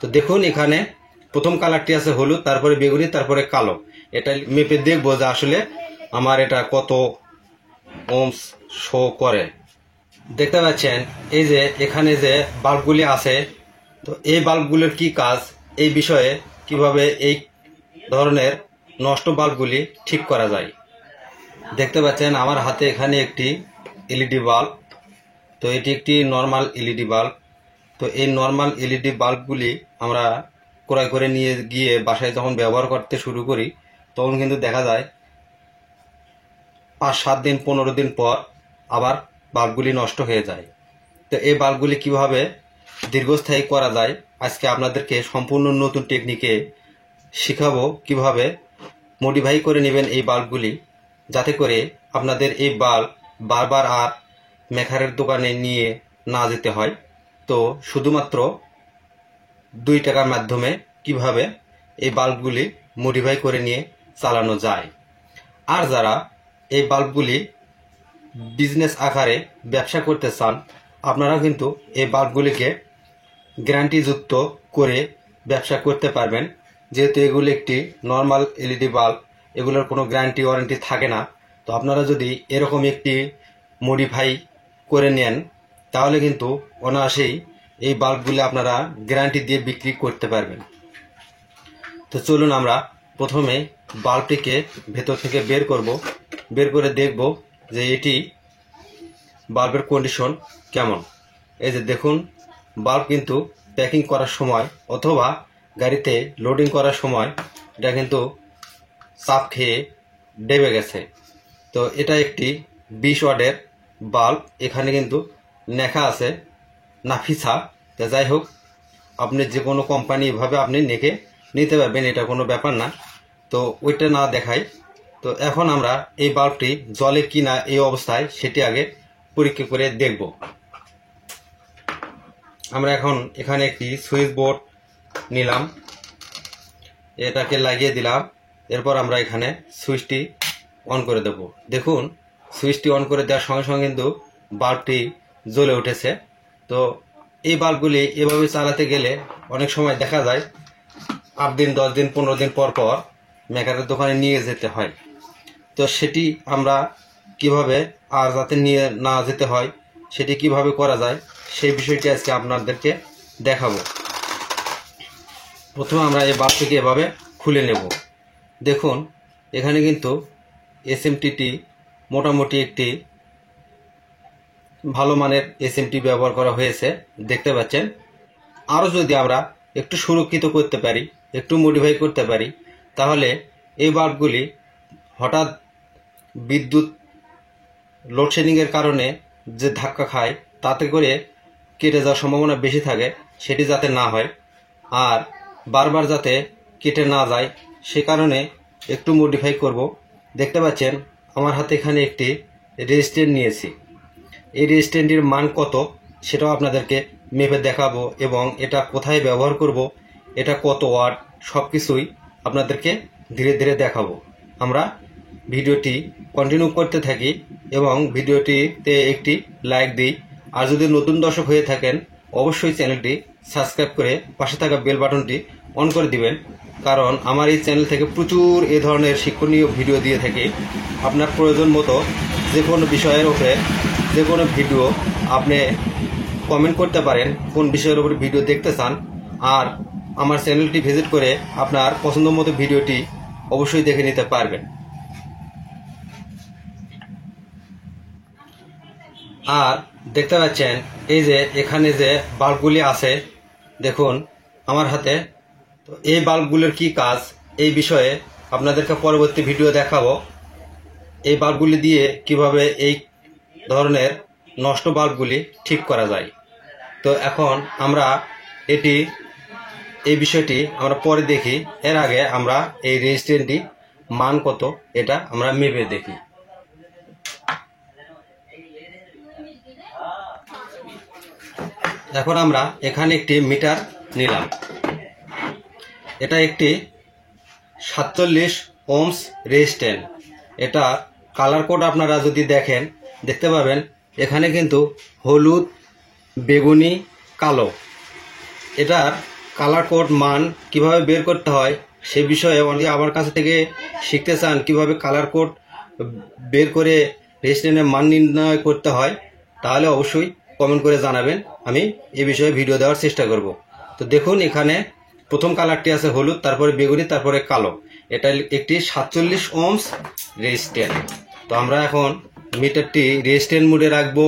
তো দেখুন এখানে প্রথম কালারটি আছে হলুদ, তারপরে বেগুনি, তারপরে কালো। এটা মেপে দেখবো যে আসলে আমার এটা কত ওমস শো করে। দেখতে পাচ্ছেন এই যে এখানে যে বাল্বগুলি আছে, তো এই বাল্বগুলোর কি কাজ, এই বিষয়ে কিভাবে এই ধরনের নষ্ট বাল্বগুলি ঠিক করা যায়। দেখতে পাচ্ছেন আমার হাতে এখানে একটি এলইডি বাল্ব। তো এটি একটি নর্মাল এলইডি বাল্ব। তো এই নর্মাল এলইডি বাল্বগুলি আমরা ক্রয় করে নিয়ে গিয়ে বাসায় যখন ব্যবহার করতে শুরু করি, তখন কিন্তু দেখা যায় 5-7 দিন 15 দিন পর আবার বাল্বগুলি নষ্ট হয়ে যায়। তো এই বাল্বগুলি কিভাবে দীর্ঘস্থায়ী করা যায়, আজকে আপনাদেরকে সম্পূর্ণ নতুন টেকনিকে শিখাবো কিভাবে মডিফাই করে নেবেন এই বাল্বগুলি, যাতে করে আপনাদের এই বাল্ব বারবার আর মেকারের দোকানে নিয়ে না যেতে হয়। তো শুধুমাত্র 2 টাকার মাধ্যমে কিভাবে এই বাল্বগুলি মডিফাই করে নিয়ে চালানো যায়। আর যারা এই বাল্বগুলি বিজনেস আকারে ব্যবসা করতে চান, আপনারা কিন্তু এই বাল্বগুলিকে গ্যারান্টিযুক্ত করে ব্যবসা করতে পারবেন। যেহেতু এগুলি একটি নর্মাল এলইডি বাল্ব, এগুলোর কোনো গ্যারান্টি ওয়ারেন্টি থাকে না। তো আপনারা যদি এরকম একটি মডিফাই করে নেন, তাহলে কিন্তু অনায়াসেই এই বাল্বগুলি আপনারা গ্যারান্টি দিয়ে বিক্রি করতে পারবেন। তো চলুন আমরা প্রথমে বাল্বটিকে ভেতর থেকে বের করব, বের করে দেখব যে এটি বাল্বের কন্ডিশন কেমন। এই যে দেখুন, বাল্ব কিন্তু প্যাকিং করার সময় অথবা গাড়িতে লোডিং করার সময় এটা কিন্তু চাপ খেয়ে ডেবে গেছে। তো এটা একটি 20 ওয়াটের বাল্ব। এখানে কিন্তু লেখা আছে নাফিসা। তো যাই হোক, আপনি যে কোনো কোম্পানি এভাবে আপনি নেকে নিতে পারবেন, এটা কোনো ব্যাপার না। তো ওইটা না দেখাই। তো এখন আমরা এই বাল্বটি জ্বলে কি না এই অবস্থায় সেটি আগে পরীক্ষা করে দেখব। আমরা এখন এখানে একটি সুইচ বোর্ড নিলাম, এটাকে লাগিয়ে দিলাম। এরপর আমরা এখানে সুইচটি অন করে দেব। দেখুন, সুইচটি অন করে দেওয়ার সঙ্গে সঙ্গে কিন্তু বাল্বটি জ্বলে উঠেছে। তো এই বাল্বগুলি এভাবে চালাতে গেলে অনেক সময় দেখা যায় 8 দিন 10 দিন 15 দিন পর পর মেকারের দোকানে নিয়ে যেতে হয়। তো সেটি আমরা কিভাবে আর যাতে নিয়ে না যেতে হয় সেটি কিভাবে করা যায় সেই বিষয়টি আজকে আপনাদেরকে দেখাবো। প্রথমে আমরা এই বাল্বটিকে এভাবে খুলে নেব। দেখুন এখানে কিন্তু এসএমটিটি মোটামুটি একটি ভালো মানের এসএমটি ব্যবহার করা হয়েছে, দেখতে পাচ্ছেন। আরও যদি আমরা একটু সুরক্ষিত করতে পারি, একটু মডিফাই করতে পারি, তাহলে এই বাল্বগুলি হঠাৎ বিদ্যুৎ লোডশেডিংয়ের কারণে যে ধাক্কা খায়, তাতে করে কেটে যাওয়ার সম্ভাবনা বেশি থাকে, সেটি যাতে না হয় আর বারবার যাতে কেটে না যায়, সে কারণে একটু মডিফাই করব। দেখতে পাচ্ছেন আমার হাতে এখানে একটি রেজিস্ট্যান্ট নিয়েছি। এই রেজিস্ট্যান্টটির মান কত সেটাও আপনাদেরকে মেপে দেখাবো, এবং এটা কোথায় ব্যবহার করব, এটা কত ওয়াট, সব কিছুই আপনাদেরকে ধীরে ধীরে দেখাবো। আমরা ভিডিওটি কন্টিনিউ করতে থাকি এবং ভিডিওটিতে একটি লাইক দিই। আর যদি নতুন দর্শক হয়ে থাকেন, অবশ্যই চ্যানেলটি সাবস্ক্রাইব করে পাশে থাকা বেল বাটনটি অন করে দিবেন, কারণ আমার এই চ্যানেল থেকে প্রচুর এ ধরনের শিক্ষণীয় ভিডিও দিয়ে থাকি। আপনার প্রয়োজন মতো যে কোনো বিষয়ের উপরে যে কোনো ভিডিও আপনি কমেন্ট করতে পারেন কোন বিষয়ের উপরে ভিডিও দেখতে চান, আর আমার চ্যানেলটি ভিজিট করে আপনার পছন্দ মতো ভিডিওটি অবশ্যই দেখে নিতে পারবেন। আর দেখতে পাচ্ছেন এই যে এখানে যে বাল্বগুলি আছে, দেখুন আমার হাতে। তো এই বাল্বগুলোর কি কাজ এই বিষয়ে আপনাদেরকে পরবর্তী ভিডিও দেখাবো। এই বাল্বগুলি দিয়ে কিভাবে এই ধরনের নষ্ট বাল্বগুলি ঠিক করা যায়। তো এখন আমরা এই বিষয়টি আমরা পরে দেখি। এর আগে আমরা এই রেজিস্ট্যান্টটি মান কত এটা আমরা মেপে দেখি। এখন আমরা এখানে একটি মিটার নিলাম। এটা একটি 47 ওহমস রেজিস্ট্যান্ট। এটা কালার কোড আপনারা যদি দেখেন, দেখতে পাবেন এখানে কিন্তু হলুদ, বেগুনি, কালো। এটার কালার কোড মান কিভাবে বের করতে হয় সে বিষয়ে অনেকে আমার কাছ থেকে শিখতে চান, কিভাবে কালার কোড বের করে রেজিস্ট্যান্টের মান নির্ণয় করতে হয়, তাহলে অবশ্যই কমেন্ট করে জানাবেন, আমি এ বিষয়ে ভিডিও দেওয়ার চেষ্টা করব। তো দেখুন এখানে প্রথম কালারটি আছে হলুদ, তারপরে বেগুনি, তারপরে কালো। এটা একটি 47 ওহমস রেজিস্ট্যান্ট। তো আমরা এখন মিটারটি রেজিস্ট্যান্ট মোডে রাখবো।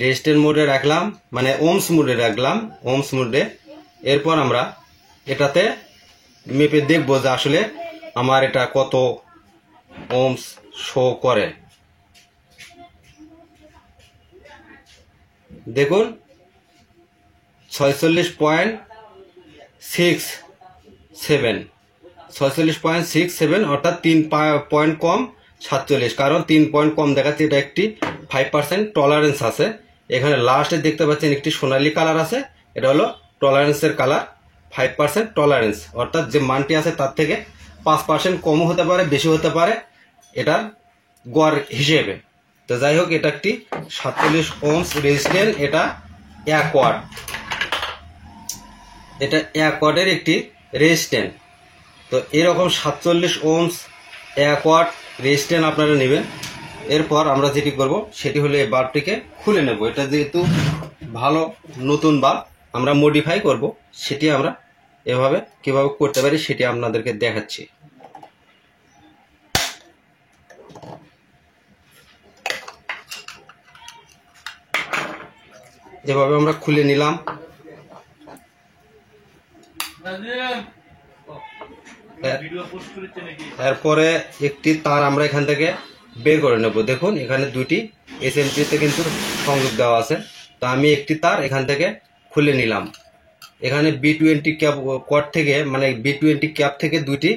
রেজিস্ট্যান্ট মোডে রাখলাম, মানে ওহমস মোডে রাখলাম, ওহমস মোডে। এরপর আমরা এটাতে মেপে দেখব যে আসলে আমার এটা কত ওহমস শো করে। দেখুন 46.67, 46.67 অর্থাৎ 3 পয়েন্ট কম 47, কারণ 3 পয়েন্ট কম দেখাচ্ছে। এটা একটি 5% টলারেন্স আছে। এখানে লাস্টে দেখতে পাচ্ছেন একটি সোনালী কালার আছে, এটা হলো টলারেন্সের কালার। 5% টলারেন্স অর্থাৎ যে মানটি আছে তার থেকে 5% কমও হতে পারে, বেশি হতে পারে, এটা গড় হিসেবে। তো যাই হোক, এটা একটি 47 ওহমস রেজিস্ট্যান্ট। এটা 1 ওয়াট, এটা 1 ওয়াটের একটি রেজিস্ট্যান্ট। তো এরকম 47 ওহমস 1 ওয়াট রেজিস্ট্যান্ট আপনারা নেবেন। এরপর আমরা যেটি করব সেটি হলো এই বাল্বটিকে খুলে নেব। এটা যেহেতু ভালো নতুন বাল্ব, আমরা মডিফাই করব, সেটি আমরা এভাবে কিভাবে করতে পারি সেটি আপনাদেরকে দেখাচ্ছি। এভাবে আমরা খুলে নিলাম। এরপরে একটি তার আমরা এখান থেকে বের করে নেব। দেখুন এখানে দুইটি এসএমসিতে কিন্তু সংযোগ দেওয়া আছে। তো আমি একটি তার এখান থেকে খুলে নিলাম। এখানে B20 ক্যাপ কট থেকে, মানে B20 ক্যাপ থেকে দুইটি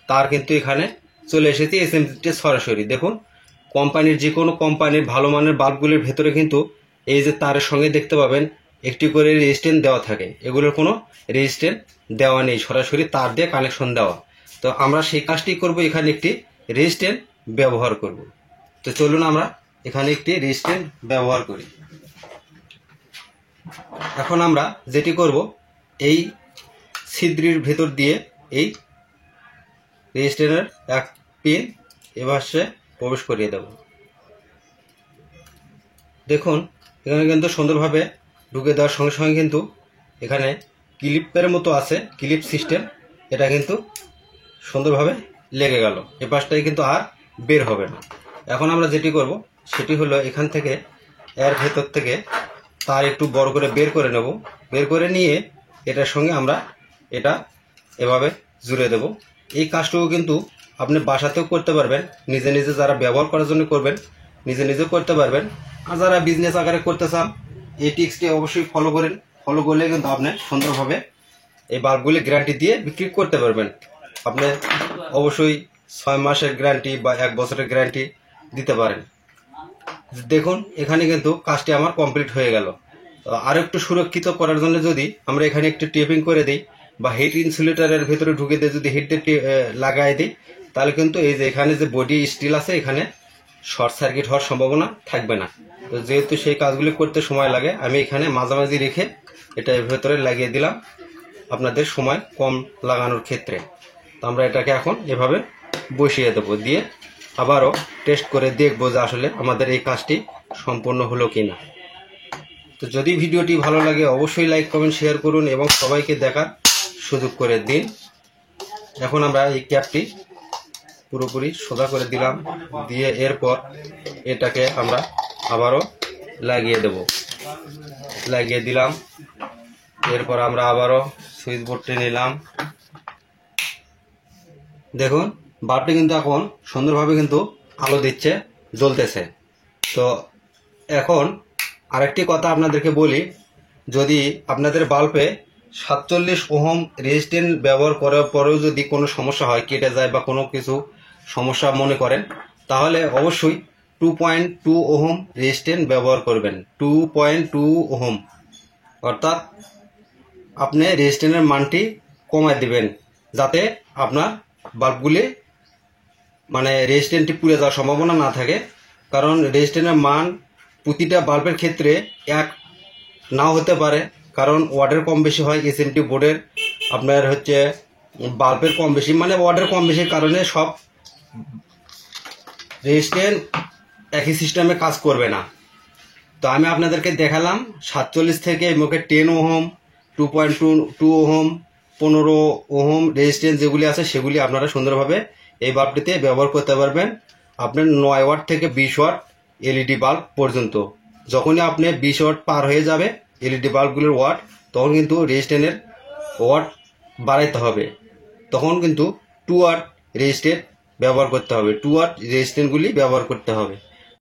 তার কিন্তু এখানে চলে এসেছে এসএমসিতে সরাসরি। দেখুন কোম্পানির যে কোনো কোম্পানির ভালো মানের বাল্বগুলির ভেতরে কিন্তু এই যে তারের সঙ্গে দেখতে পাবেন একটি করে রেজিস্ট্যান্ট দেওয়া থাকে। এগুলোর কোনো রেজিস্ট্যান্ট দেওয়া নেই, সরাসরি তার দিয়ে কানেকশন দেওয়া। তো আমরা সেই কাজটি করব, এখানে একটি রেজিস্ট্যান্ট ব্যবহার করব। তো চলুন আমরা এখানে একটি রেজিস্ট্যান্ট ব্যবহার করি। এখন আমরা যেটি করব, এই ছিদ্রির ভেতর দিয়ে এই রেজিস্ট্যান্টের এক পিন এবার সে প্রবেশ করিয়ে দেব। দেখুন এখানে কিন্তু সুন্দরভাবে ঢুকে দেওয়ার সঙ্গে সঙ্গে কিন্তু এখানে ক্লিপের মতো আছে, ক্লিপ সিস্টেম, এটা কিন্তু সুন্দরভাবে লেগে গেল। এ পাশটাই কিন্তু আর বের হবে না। এখন আমরা যেটি করব সেটি হলো এখান থেকে এর ভেতর থেকে তার একটু বড় করে বের করে নেব। বের করে নিয়ে এটার সঙ্গে আমরা এটা এভাবে জুড়ে দেব। এই কাজটুকু কিন্তু আপনি বাসাতেও করতে পারবেন, নিজে নিজে যারা ব্যবহার করার জন্য করবেন নিজে নিজেও করতে পারবেন। আর যারা বিজনেস আকারে করতে চান এই টিক্সটি অবশ্যই ফলো করেন। ফলো করলে কিন্তু আপনি সুন্দরভাবে এই বাল্বগুলি গ্যারান্টি দিয়ে বিক্রি করতে পারবেন। আপনি অবশ্যই 6 মাসের গ্যারান্টি বা 1 বছরের গ্যারান্টি দিতে পারেন। দেখুন এখানে কিন্তু কাজটি আমার কমপ্লিট হয়ে গেল। আরো একটু সুরক্ষিত করার জন্য যদি আমরা এখানে একটু টেপিং করে দিই বা হিট ইনসুলেটরের ভেতরে ঢুকে দিয়ে যদি হিট দিয়ে লাগাই দিই, তাহলে কিন্তু এই যে এখানে যে বডি স্টিল আছে এখানে শর্ট সার্কিট হওয়ার সম্ভাবনা থাকবে না। তো যেহেতু সেই কাজগুলি করতে সময় লাগে, আমি এখানে মাঝামাঝি রেখে এটা এর ভেতরে লাগিয়ে দিলাম আপনাদের সময় কম লাগানোর ক্ষেত্রে। তো আমরা এটাকে এখন এভাবে বসিয়ে দেবো, দিয়ে আবারও টেস্ট করে দেখবো যে আসলে আমাদের এই কাজটি সম্পূর্ণ হলো কিনা। তো যদি ভিডিওটি ভালো লাগে অবশ্যই লাইক কমেন্ট শেয়ার করুন এবং সবাইকে দেখার সুযোগ করে দিন। এখন আমরা এই ক্যাপটি পুরোপুরি সোজা করে দিলাম, দিয়ে এরপর এটাকে আমরা আবারও লাগিয়ে দেব। লাগিয়ে দিলাম, এরপর আমরা আবারও সুইচ বোর্ডটি নিলাম। দেখুন বাল্বটি কিন্তু এখন সুন্দরভাবে কিন্তু আলো দিচ্ছে, জ্বলতেছে। তো এখন আরেকটি কথা আপনাদেরকে বলি, যদি আপনাদের বাল্বে 47 ওহম রেজিস্ট্যান্ট ব্যবহার করার পরেও যদি কোনো সমস্যা হয়, কেটে যায় বা কোনো কিছু সমস্যা মনে করেন, তাহলে অবশ্যই 2.2 ওহম রেজিস্ট্যান্ট ব্যবহার করবেন। 2.2 ওহম অর্থাৎ আপনি রেজিস্ট্যান্টের মানটি কমায় দিবেন যাতে আপনার বাল্বগুলি মানে রেজিস্ট্যান্টটি পুড়ে যাওয়ার সম্ভাবনা না থাকে। কারণ রেজিস্ট্যান্টের মান প্রতিটা বাল্বের ক্ষেত্রে এক নাও হতে পারে, কারণ ওয়াটের কম বেশি হয় এসএমটি বোর্ডের, আপনার হচ্ছে বাল্বের কম বেশি, মানে ওয়াটের কম বেশির কারণে সব রেজিস্ট্যান্স একই সিস্টেমে কাজ করবে না। তো আমি আপনাদেরকে দেখালাম 47 থেকে মুখে 10 ওহম, 2.2 ওহম, 15 ওহম রেজিস্ট্যান্স যেগুলি আছে সেগুলি আপনারা সুন্দরভাবে এই বাল্বটিতে ব্যবহার করতে পারবেন। আপনার 9 ওয়াট থেকে 20 ওয়াট এলইডি বাল্ব পর্যন্ত। যখনই আপনি 20 ওয়াট পার হয়ে যাবে এলইডি বাল্বগুলোর ওয়াট, তখন কিন্তু রেজিস্ট্যান্সের ওয়াট বাড়াইতে হবে। তখন কিন্তু 2 ওয়াট রেজিস্ট্যান্স ব্যবহার করতে হবে, 2 ওয়াট রেজিস্ট্যান্সগুলি ব্যবহার করতে হবে।